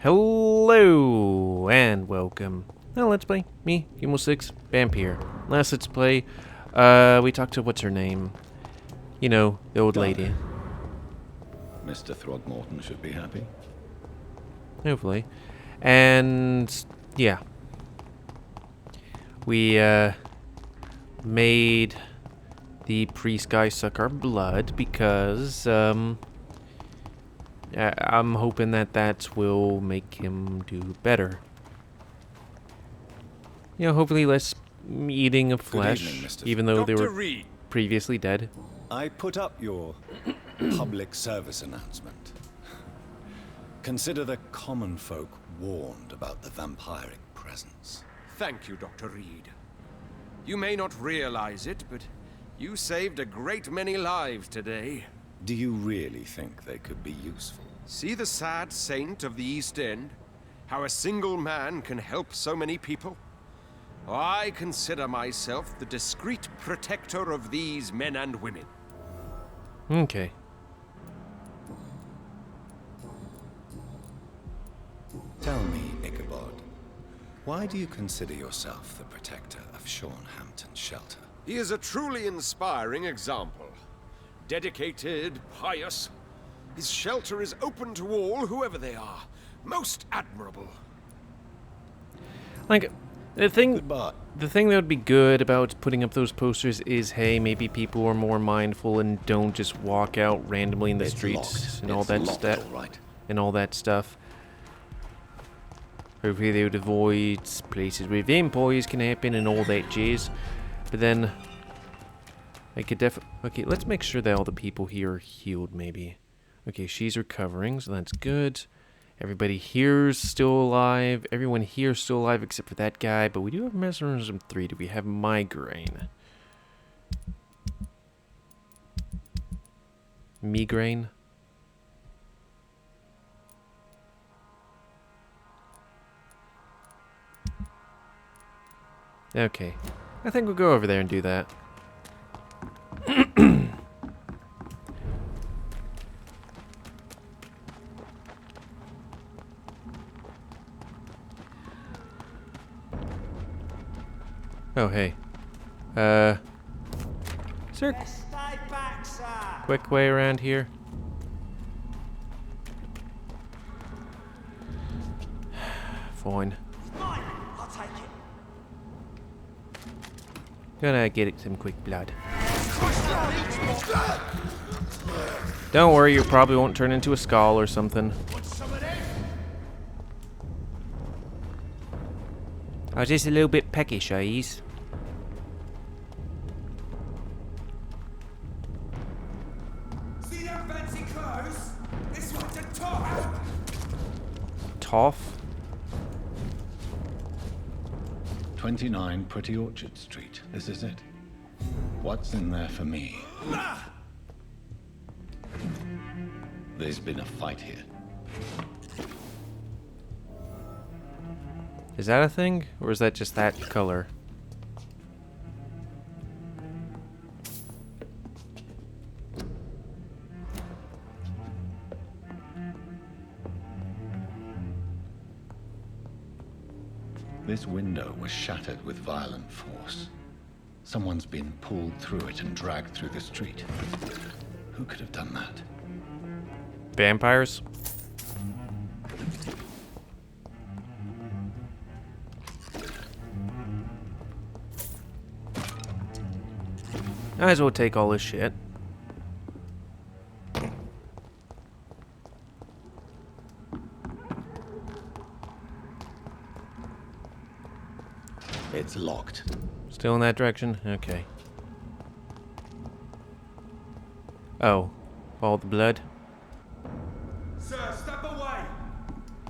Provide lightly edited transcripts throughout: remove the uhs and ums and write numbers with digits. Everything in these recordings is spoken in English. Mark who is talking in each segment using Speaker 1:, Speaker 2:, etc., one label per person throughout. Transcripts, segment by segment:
Speaker 1: Hello and welcome. Now let's play me, GamerWolfSix, Vampyr. Last let's play, we talked to what's her name? You know, the old lady.
Speaker 2: Mr. Throgmorton should be happy.
Speaker 1: Hopefully. And yeah. We made the priest guy suck our blood because I'm hoping that will make him do better. You know, hopefully less eating of flesh,
Speaker 2: evening, Mr.
Speaker 1: even though they
Speaker 3: Dr.
Speaker 1: were
Speaker 3: Reid.
Speaker 1: previously dead.
Speaker 3: I put up your public service announcement. Consider the common folk warned about the vampiric presence.
Speaker 4: Thank you, Dr. Reid. You may not realize it, but you saved a great many lives today.
Speaker 3: Do you really think they could be useful?
Speaker 4: See the sad saint of the East End? How a single man can help so many people? I consider myself the discreet protector of these men and women.
Speaker 1: Okay.
Speaker 3: Tell me, Ichabod, why do you consider yourself the protector of Sean Hampton's shelter?
Speaker 4: He is a truly inspiring example. Dedicated, pious. His shelter is open to all, whoever they are. Most admirable.
Speaker 1: Like, the thing
Speaker 3: Goodbye.
Speaker 1: that would be good about putting up those posters is, hey, maybe people are more mindful and don't just walk out randomly in the streets and all that stuff. And all that stuff. Hopefully they would avoid places where vampires can happen and all that jazz. But then I could okay, let's make sure that all the people here are healed, maybe. Okay, she's recovering, so that's good. Everybody here's still alive. Everyone here's still alive except for that guy. But we do have Mesmerism 3. Do we have Migraine? Migraine? Okay. I think we'll go over there and do that. Oh, hey. Is there a quick way around here? Fine.
Speaker 5: I'll take it.
Speaker 1: Gonna get some quick blood. Don't worry, you probably won't turn into a skull or something. I was just a little bit peckish, eyes.
Speaker 5: See them fancy clothes? This one's a top.
Speaker 1: Toff?
Speaker 2: 29 Pretty Orchard Street. This is it. What's in there for me? There's been a fight here.
Speaker 1: Is that a thing? Or is that just that color?
Speaker 2: This window was shattered with violent force. Someone's been pulled through it and dragged through the street. Who could have done that?
Speaker 1: Vampires? Might as well take all this shit.
Speaker 2: It's locked.
Speaker 1: Still in that direction? Okay. Oh. Follow the blood?
Speaker 5: Sir, step away.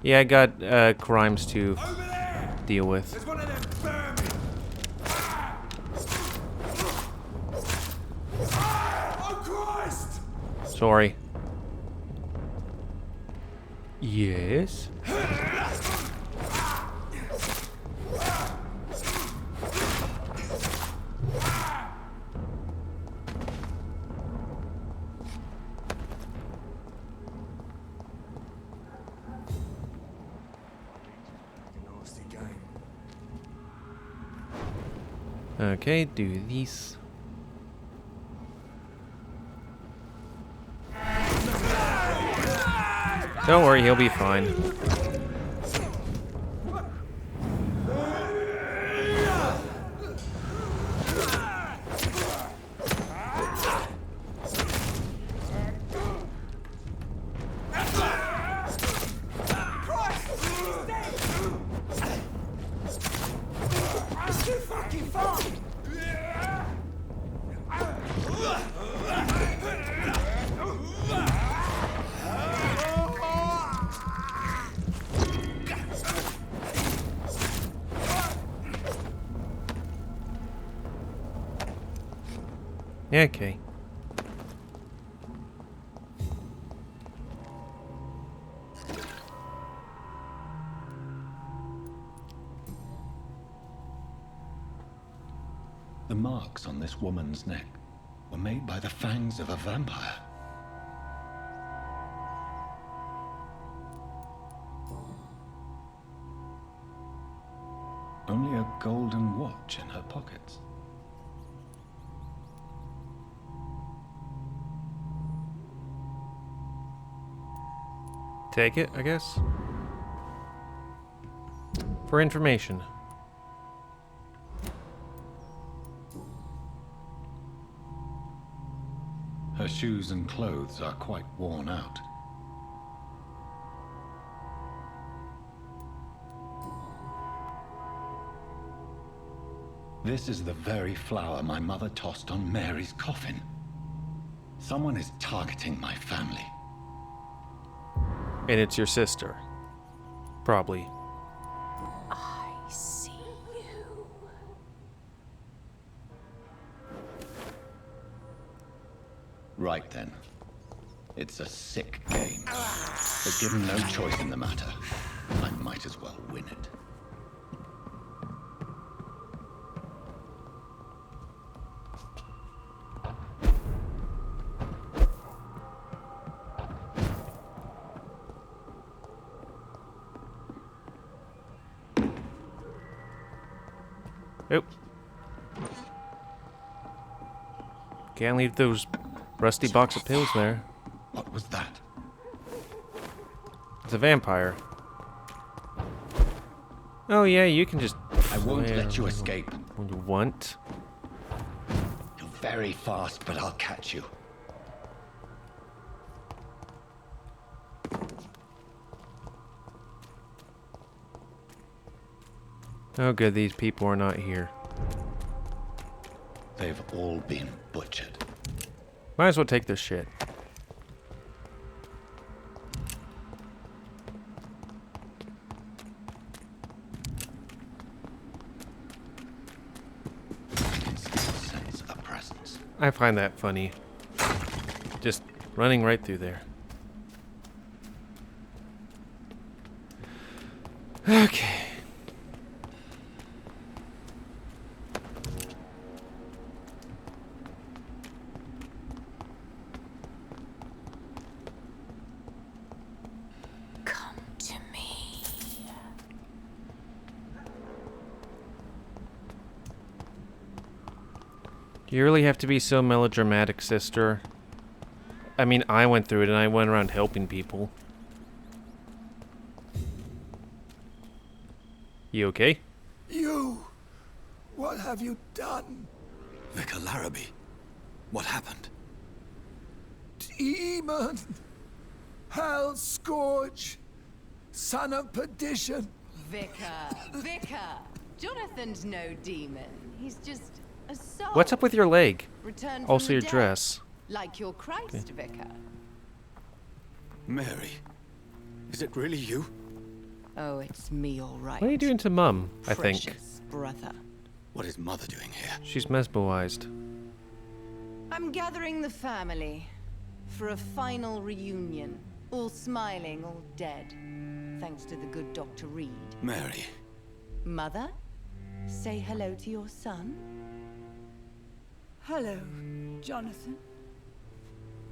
Speaker 1: Yeah, I got crimes to
Speaker 5: Over there.
Speaker 1: deal with.
Speaker 5: There's one of them vermin. Oh Christ!
Speaker 1: Sorry. Yes? Okay, do these. Don't worry, he'll be fine. Okay.
Speaker 2: The marks on this woman's neck were made by the fangs of a vampire. Only a golden watch in her pockets.
Speaker 1: Take it, I guess. For information.
Speaker 2: Her shoes and clothes are quite worn out. This is the very flower my mother tossed on Mary's coffin. Someone is targeting my family.
Speaker 1: And it's your sister. Probably.
Speaker 6: I see you.
Speaker 2: Right then. It's a sick game. But given no choice in the matter, I might as well win it.
Speaker 1: Nope. Can't leave those rusty box of pills there.
Speaker 2: What was that?
Speaker 1: It's a vampire. Oh yeah, you can just...
Speaker 2: I won't let you escape.
Speaker 1: When you want.
Speaker 2: You're very fast, but I'll catch you.
Speaker 1: Oh good, these people are not here.
Speaker 2: They've all been butchered.
Speaker 1: Might as well take this shit.
Speaker 2: I can still sense a presence.
Speaker 1: I find that funny. Just running right through there. Okay.
Speaker 6: Come to me.
Speaker 1: Do you really have to be so melodramatic, sister? I mean, I went through it and I went around helping people. You okay?
Speaker 3: You! What have you done? Vicar Larrabee, what happened?
Speaker 5: Demon! Hell Scourge! Son of perdition!
Speaker 6: Vicar! Jonathan's no demon. He's just a soul.
Speaker 1: What's up with your leg?
Speaker 6: Returned from
Speaker 1: Also
Speaker 6: the
Speaker 1: your
Speaker 6: dead,
Speaker 1: dress.
Speaker 6: Like your Christ, Vicar.
Speaker 3: Mary, is it really you?
Speaker 6: Oh, it's me, all right.
Speaker 1: What are you doing to Mum, I think?
Speaker 6: Precious brother.
Speaker 3: What is Mother doing here?
Speaker 1: She's mesmerized.
Speaker 6: I'm gathering the family for a final reunion. All smiling, all dead. Thanks to the good Dr. Reid.
Speaker 3: Mary,
Speaker 6: Mother, say hello to your son.
Speaker 7: Hello, Jonathan.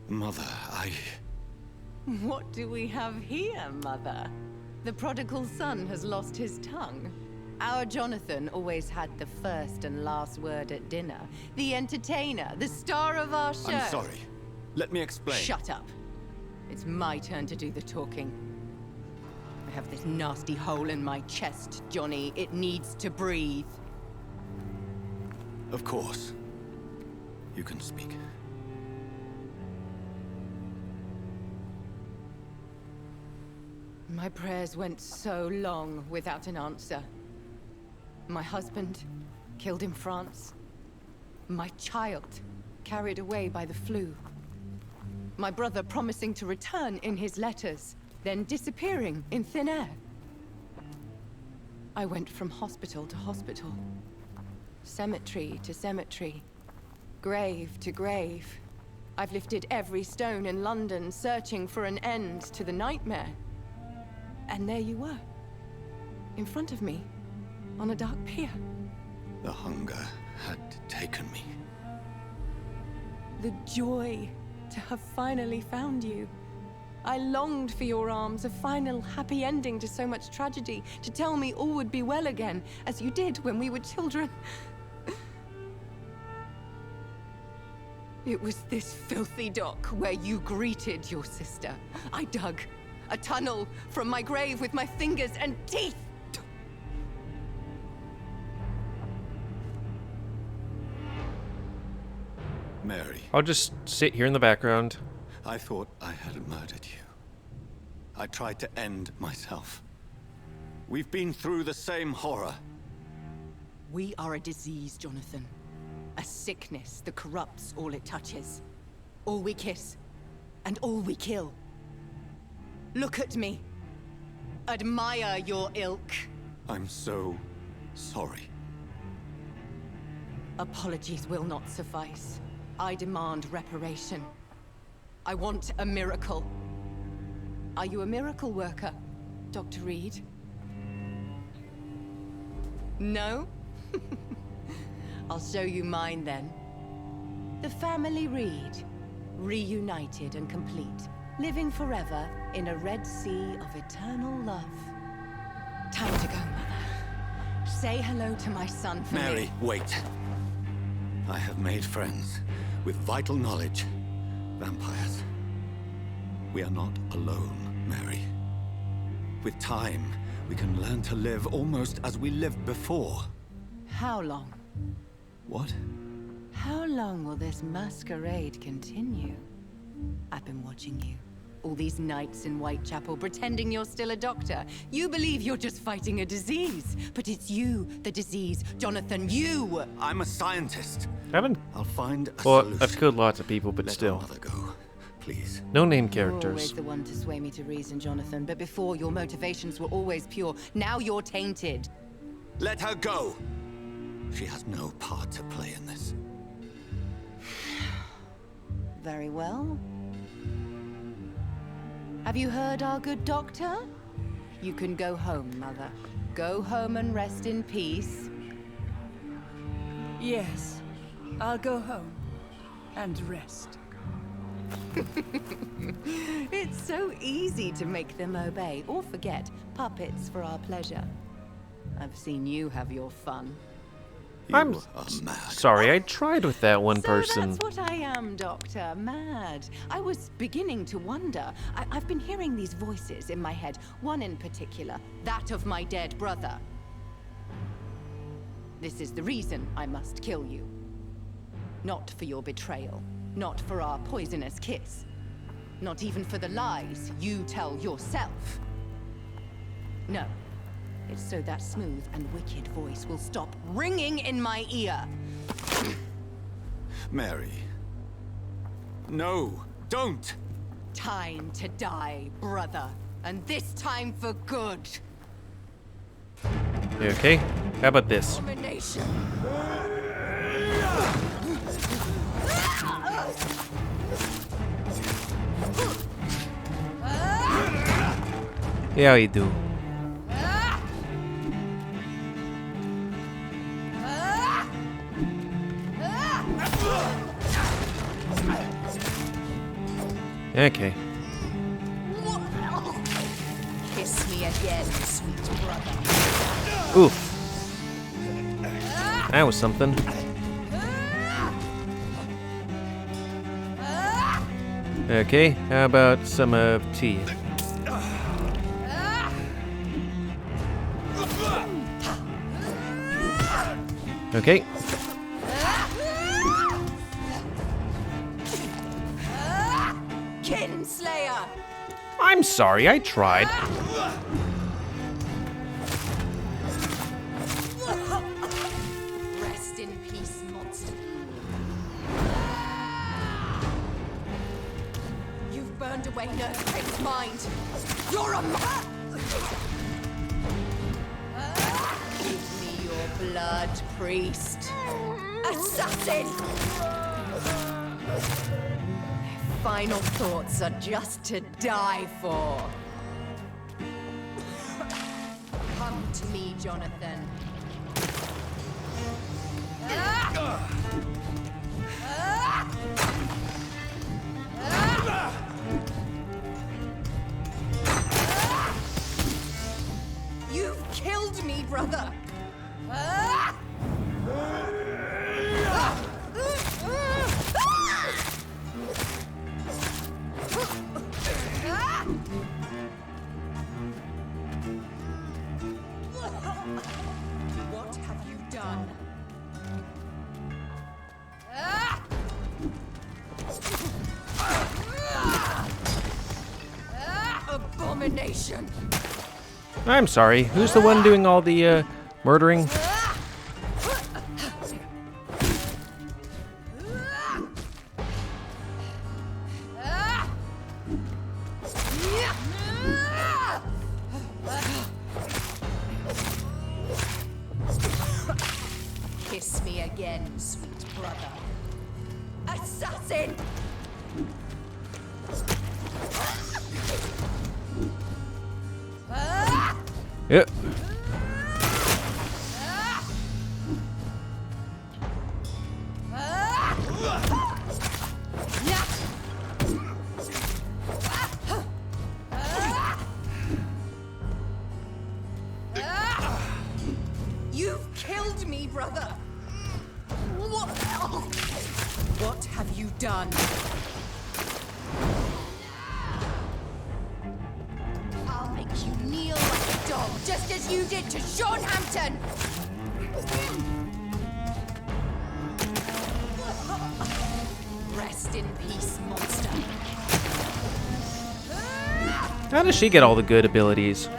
Speaker 3: Mother,
Speaker 6: What do we have here, Mother? The prodigal son has lost his tongue. Our Jonathan always had the first and last word at dinner. The entertainer, the star of our show.
Speaker 3: I'm sorry. Let me explain.
Speaker 6: Shut up. It's my turn to do the talking. I have this nasty hole in my chest, Johnny. It needs to breathe.
Speaker 3: Of course. You can speak.
Speaker 6: My prayers went so long without an answer. My husband, killed in France. My child, carried away by the flu. My brother promising to return in his letters, then disappearing in thin air. I went from hospital to hospital. Cemetery to cemetery. Grave to grave. I've lifted every stone in London, searching for an end to the nightmare. And there you were, in front of me, on a dark pier.
Speaker 3: The hunger had taken me.
Speaker 6: The joy to have finally found you. I longed for your arms, a final happy ending to so much tragedy, to tell me all would be well again, as you did when we were children. It was this filthy dock where you greeted your sister. I dug a tunnel from my grave with my fingers and teeth.
Speaker 3: Mary,
Speaker 1: I'll just sit here in the background.
Speaker 3: I thought I had murdered you. I tried to end myself. We've been through the same horror.
Speaker 6: We are a disease, Jonathan. A sickness that corrupts all it touches. All we kiss, and all we kill. Look at me. Admire your ilk.
Speaker 3: I'm so sorry.
Speaker 6: Apologies will not suffice. I demand reparation. I want a miracle. Are you a miracle worker, Dr. Reid? No? I'll show you mine then. The family Reid, reunited and complete, living forever in a red sea of eternal love. Time to go, Mother. Say hello to my son for
Speaker 3: Mary,
Speaker 6: me.
Speaker 3: wait. I have made friends with vital knowledge. Vampires. We are not alone, Mary. With time, we can learn to live almost as we lived before.
Speaker 6: How long?
Speaker 3: What?
Speaker 6: How long will this masquerade continue? I've been watching you. All these nights in Whitechapel, pretending you're still a doctor. You believe you're just fighting a disease. But it's you, the disease. Jonathan, you!
Speaker 3: I'm a scientist.
Speaker 1: I haven't.
Speaker 3: I'll find a
Speaker 1: Well,
Speaker 3: solution.
Speaker 1: I've killed lots of people, but
Speaker 3: Let
Speaker 1: still.
Speaker 3: our mother go, please.
Speaker 1: No name
Speaker 6: You're always
Speaker 1: characters.
Speaker 6: the one to sway me to reason, Jonathan. But before, your motivations were always pure. Now you're tainted.
Speaker 3: Let her go! She has no part to play in this.
Speaker 6: Very well. Have you heard our good doctor? You can go home, Mother. Go home and rest in peace.
Speaker 7: Yes, I'll go home and rest.
Speaker 6: It's so easy to make them obey or forget. Puppets for our pleasure. I've seen you have your fun.
Speaker 3: You
Speaker 1: I'm
Speaker 3: are mad.
Speaker 1: Sorry, I tried with that one
Speaker 6: So
Speaker 1: person.
Speaker 6: that's what I am, Doctor. Mad. I was beginning to wonder. I've been hearing these voices in my head. One in particular. That of my dead brother. This is the reason I must kill you. Not for your betrayal. Not for our poisonous kiss. Not even for the lies you tell yourself. No. It's so that smooth and wicked voice will stop ringing in my ear.
Speaker 3: Mary. No, don't!
Speaker 6: Time to die, brother. And this time for good.
Speaker 1: You okay? How about this?
Speaker 6: Domination.
Speaker 1: Yeah, how you do? Okay.
Speaker 6: Kiss me again, sweet brother.
Speaker 1: Oof. That was something. Okay, how about some tea? Okay.
Speaker 6: Kinslayer!
Speaker 1: I'm sorry, I tried.
Speaker 6: Rest in peace, monster. You've burned away Nurse's mind. You're a Give me your blood, priest. Assassin! Their final thoughts are just to die for. Come to me, Jonathan. You've killed me, brother. What have you done? Abomination!
Speaker 1: I'm sorry, who's the one doing all the murdering?
Speaker 6: Kiss me again, sweet brother. Assassin!
Speaker 1: Yep.
Speaker 6: You've killed me, brother! What have you done? I'll make you kneel like a dog, just as you did to Sean Hampton! Rest in peace, monster.
Speaker 1: How does she get all the good abilities?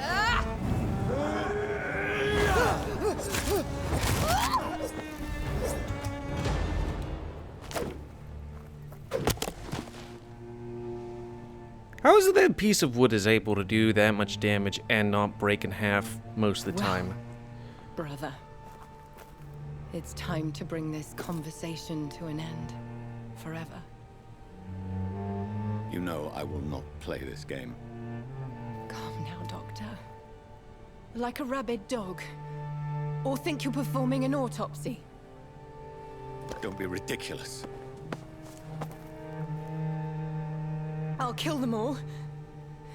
Speaker 1: How is it that a piece of wood is able to do that much damage and not break in half most of the time?
Speaker 6: Brother, it's time to bring this conversation to an end. Forever.
Speaker 3: You know I will not play this game.
Speaker 6: Calm now, Doctor. Like a rabid dog. Or think you're performing an autopsy.
Speaker 3: Don't be ridiculous.
Speaker 6: I'll kill them all.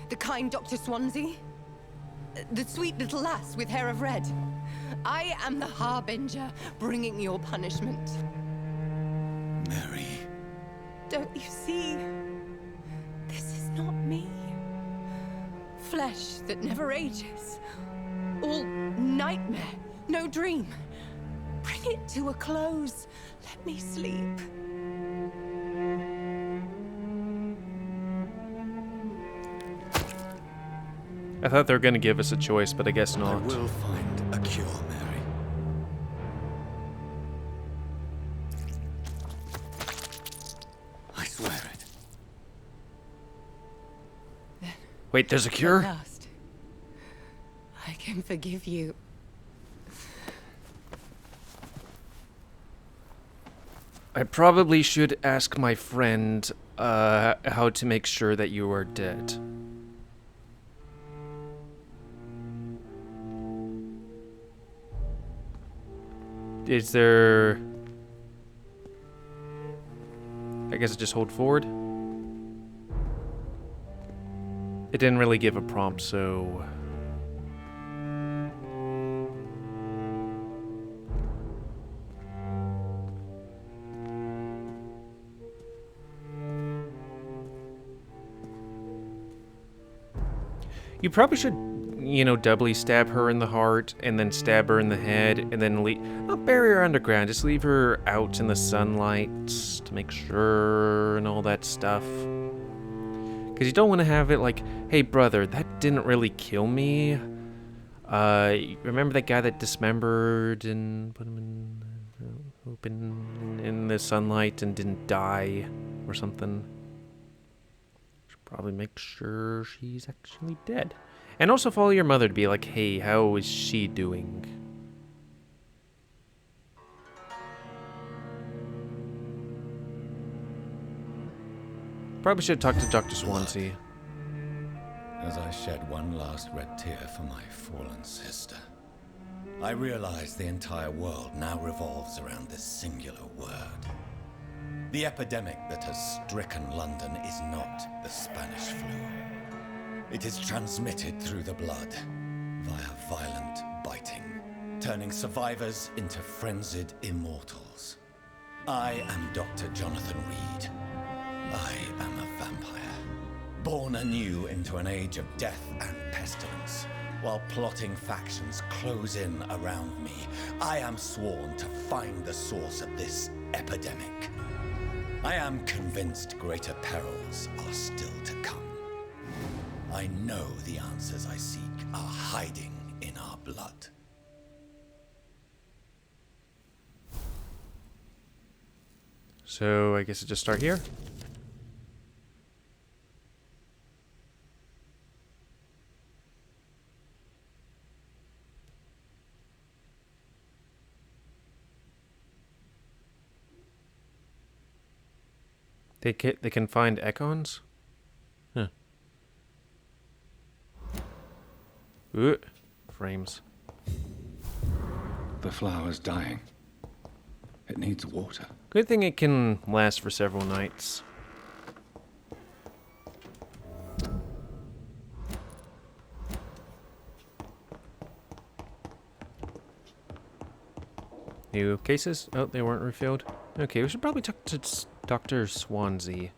Speaker 6: The kind Dr. Swansea. The sweet little lass with hair of red. I am the Harbinger, bringing your punishment.
Speaker 3: Mary.
Speaker 6: Don't you see? This is not me. Flesh that never ages. All nightmare, no dream. Bring it to a close. Let me sleep.
Speaker 1: I thought they were going to give us a choice, but I guess
Speaker 3: I
Speaker 1: not.
Speaker 3: will find a cure, Mary. I swear it.
Speaker 1: Wait, there's a
Speaker 6: At
Speaker 1: cure?
Speaker 6: last, I can forgive you.
Speaker 1: I probably should ask my friend how to make sure that you are dead. Is there... I guess just hold forward. It didn't really give a prompt, so... You probably should, you know, doubly stab her in the heart, and then stab her in the head, and then not bury her underground, just leave her out in the sunlight to make sure and all that stuff. Because you don't want to have it like, hey brother, that didn't really kill me. Remember that guy that dismembered and put him in open in the sunlight and didn't die or something? Should probably make sure she's actually dead. And also follow your mother to be like, hey, how is she doing? Probably should talk to Dr. Swansea.
Speaker 2: As I shed one last red tear for my fallen sister, I realize the entire world now revolves around this singular word. The epidemic that has stricken London is not the Spanish flu. It is transmitted through the blood, via violent biting, turning survivors into frenzied immortals. I am Dr. Jonathan Reid. I am a vampire, born anew into an age of death and pestilence. While plotting factions close in around me, I am sworn to find the source of this epidemic. I am convinced greater perils are still to come. I know the answers I seek are hiding in our blood.
Speaker 1: So I guess I just start here. They can find econs? Huh. Ooh, frames.
Speaker 2: The flower's dying. It needs water.
Speaker 1: Good thing it can last for several nights. New cases? Oh, they weren't refilled. Okay, we should probably talk to Dr. Swansea.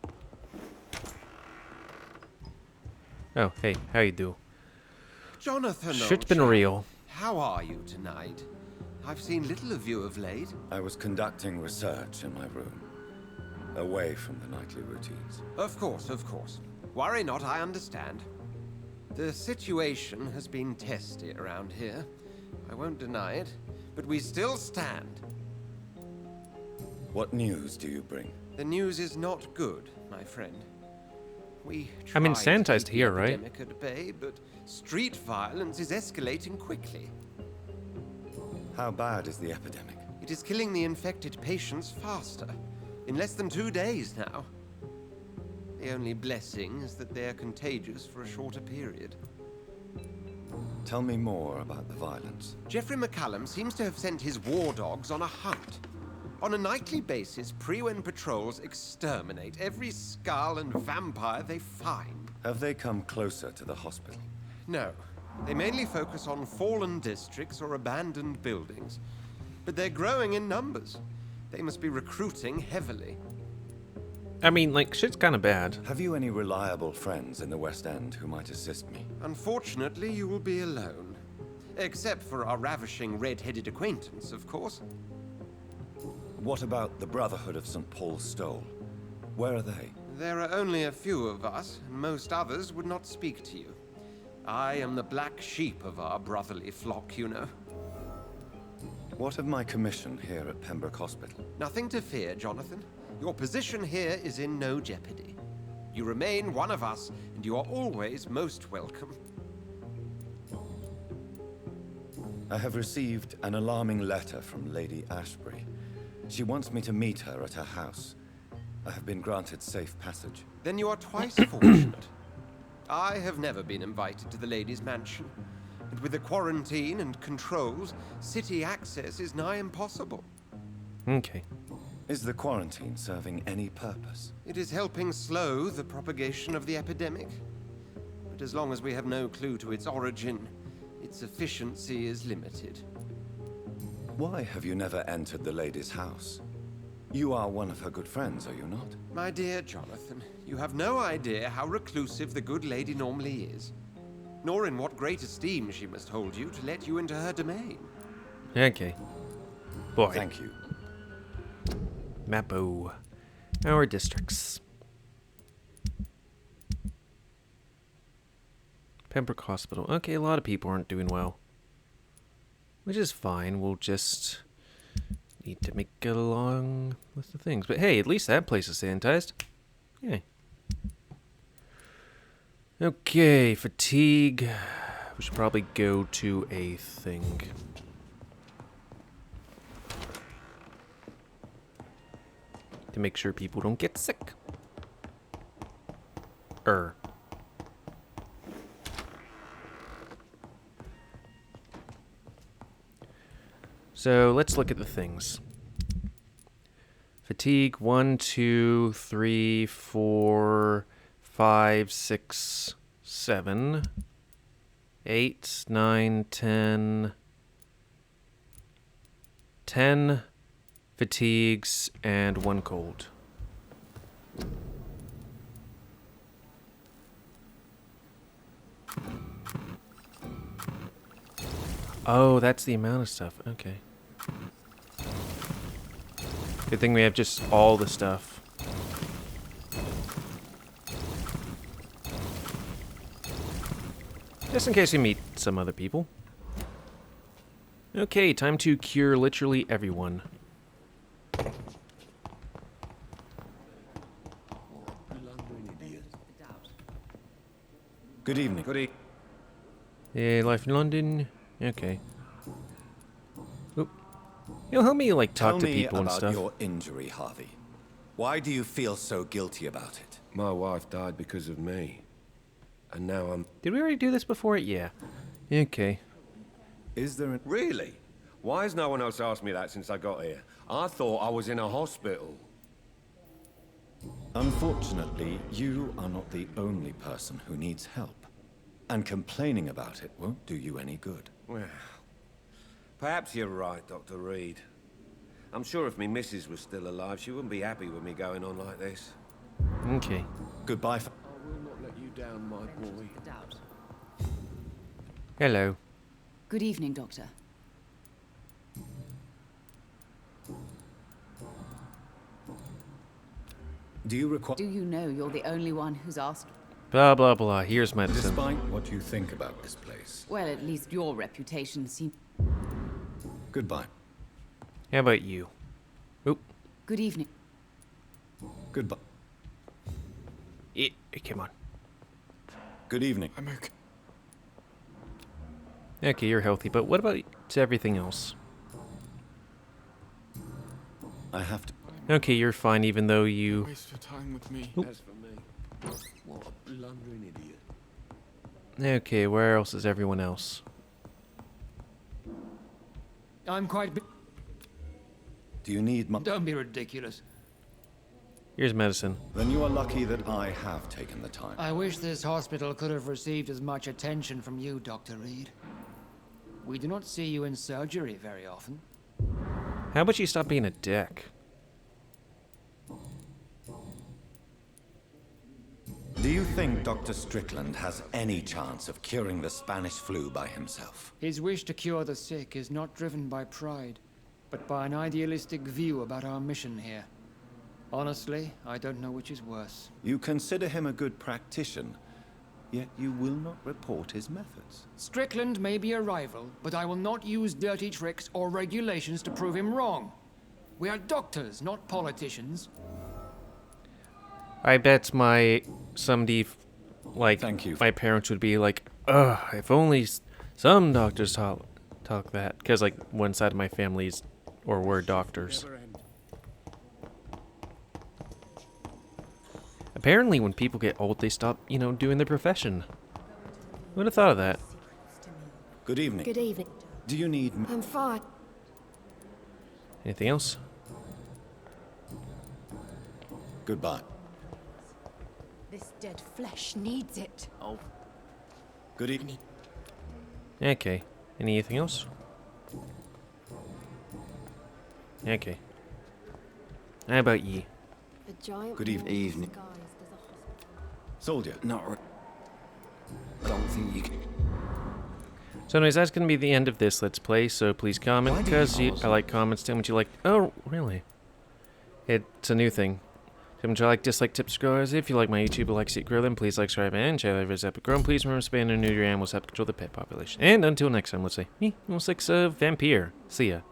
Speaker 1: Oh, hey, how you do?
Speaker 4: Jonathan,
Speaker 1: Shit's been real.
Speaker 4: how are you tonight? I've seen little of you of late.
Speaker 2: I was conducting research in my room, away from the nightly routines.
Speaker 4: Of course, of course. Worry not, I understand. The situation has been testy around here. I won't deny it, but we still stand.
Speaker 2: What news do you bring?
Speaker 4: The news is not good, my friend. We
Speaker 1: I'm
Speaker 4: tried
Speaker 1: insanitized
Speaker 4: to keep
Speaker 1: here,
Speaker 4: the
Speaker 1: right?
Speaker 4: epidemic at bay, but street violence is escalating quickly.
Speaker 2: How bad is the epidemic?
Speaker 4: It is killing the infected patients faster. In less than 2 days now. The only blessing is that they are contagious for a shorter period.
Speaker 2: Tell me more about the violence.
Speaker 4: Geoffrey McCallum seems to have sent his war dogs on a hunt. On a nightly basis, Pre-Wen patrols exterminate every skull and vampire they find.
Speaker 2: Have they come closer to the hospital?
Speaker 4: No. They mainly focus on fallen districts or abandoned buildings. But they're growing in numbers. They must be recruiting heavily.
Speaker 1: I mean, like, shit's kind of bad.
Speaker 2: Have you any reliable friends in the West End who might assist me?
Speaker 4: Unfortunately, you will be alone. Except for our ravishing red-headed acquaintance, of course.
Speaker 2: What about the Brotherhood of St. Paul's Stole? Where are they?
Speaker 4: There are only a few of us, and most others would not speak to you. I am the black sheep of our brotherly flock, you know.
Speaker 2: What of my commission here at Pembroke Hospital?
Speaker 4: Nothing to fear, Jonathan. Your position here is in no jeopardy. You remain one of us, and you are always most welcome.
Speaker 2: I have received an alarming letter from Lady Ashbury. She wants me to meet her at her house. I have been granted safe passage.
Speaker 4: Then you are twice fortunate. I have never been invited to the lady's mansion. And with the quarantine and controls, city access is nigh impossible.
Speaker 1: Okay.
Speaker 2: Is the quarantine serving any purpose?
Speaker 4: It is helping slow the propagation of the epidemic. But as long as we have no clue to its origin, its efficiency is limited.
Speaker 2: Why have you never entered the lady's house? You are one of her good friends, are you not?
Speaker 4: My dear Jonathan, you have no idea how reclusive the good lady normally is. nor in what great esteem she must hold you to let you into her domain.
Speaker 1: Okay. Boy.
Speaker 3: Thank you.
Speaker 1: Mappo. Our districts. Pembroke Hospital. Okay, a lot of people aren't doing well. Which is fine. We'll just need to make a long list of things. But hey, at least that place is sanitized. Yay. Okay, fatigue. We should probably go to a thing. To make sure people don't get sick. So let's look at the things. Fatigue 1, 2, 3, 4, 5, 6, 7, 8, 9, 10. 10 fatigues and 1 cold. Oh, that's the amount of stuff. Okay. Good thing we have just all the stuff. Just in case we meet some other people. Okay, time to cure literally everyone.
Speaker 3: Good evening.
Speaker 4: Good evening.
Speaker 1: Yeah, life in London. Okay. Oop. You'll help me, like, talk to people and
Speaker 3: Tell me
Speaker 1: stuff.
Speaker 3: about your injury, Harvey. Why do you feel so guilty about it?
Speaker 4: My wife died because of me. And now I'm...
Speaker 1: Did we already do this before? Yeah. Okay.
Speaker 3: Is there an...
Speaker 4: Really? Why has no one else asked me that since I got here? I thought I was in a hospital.
Speaker 3: Unfortunately, you are not the only person who needs help. And complaining about it won't do you any good.
Speaker 4: Well, perhaps you're right, Dr. Reid. I'm sure if me missus was still alive, she wouldn't be happy with me going on like this.
Speaker 1: Okay.
Speaker 3: Goodbye.
Speaker 4: I will not let you down, my boy.
Speaker 1: Hello.
Speaker 7: Good evening, Doctor.
Speaker 3: Do you require...
Speaker 7: Do you know you're the only one who's asked?
Speaker 1: Blah, blah, blah. Here's medicine.
Speaker 3: Despite what you think about this place.
Speaker 7: Well, at least your reputation seems...
Speaker 3: Goodbye.
Speaker 1: How about you? Oop.
Speaker 7: Good evening.
Speaker 3: Goodbye.
Speaker 1: Come on.
Speaker 3: Good evening.
Speaker 4: I'm okay.
Speaker 1: Okay, you're healthy, but what about everything else?
Speaker 3: I have to...
Speaker 1: Okay, you're fine, even though you...
Speaker 8: Waste your time with me.
Speaker 4: As for me, what a blundering idiot.
Speaker 1: Okay, where else is everyone else?
Speaker 9: I'm quite...
Speaker 3: Do you need my...
Speaker 9: Don't be ridiculous.
Speaker 1: Here's medicine.
Speaker 3: Then you are lucky that I have taken the time.
Speaker 9: I wish this hospital could have received as much attention from you, Dr. Reid. We do not see you in surgery very often.
Speaker 1: How about you stop being a dick?
Speaker 3: Do you think Dr. Strickland has any chance of curing the Spanish flu by himself?
Speaker 9: His wish to cure the sick is not driven by pride, but by an idealistic view about our mission here. Honestly, I don't know which is worse.
Speaker 3: You consider him a good practitioner, yet you will not report his methods.
Speaker 9: Strickland may be a rival, but I will not use dirty tricks or regulations to prove him wrong. We are doctors, not politicians.
Speaker 1: I bet somebody, like,
Speaker 3: Thank you.
Speaker 1: my parents would be like, ugh, if only some doctors talk that. Because, like, one side of my family's, or were doctors. Apparently, when people get old, they stop, you know, doing their profession. Who would have thought of that?
Speaker 3: Good evening.
Speaker 10: Good evening.
Speaker 3: Do you need...
Speaker 10: I'm fine.
Speaker 1: Anything else?
Speaker 3: Goodbye.
Speaker 6: This dead flesh needs it.
Speaker 3: Oh. Good evening.
Speaker 1: Okay. Anything else? Okay. How about ye?
Speaker 10: A giant
Speaker 3: Good evening.
Speaker 10: wall
Speaker 3: Evening.
Speaker 10: disguised as a hospital.
Speaker 3: Soldier.
Speaker 4: Not... Don't think you can...
Speaker 1: So anyways, that's going to be the end of this Let's Play, so please comment, because I like comments. Tell me what you like. Oh, really? It's a new thing. Tell me what you like, dislike, tips, scores. If you like my YouTube, like see it grow, then please like, subscribe, and share that videos epic grow. And please remember to spay and neuter your animals, help control the pet population. And until next time, let's say, me, Wolf 6 of Vampyr. See ya.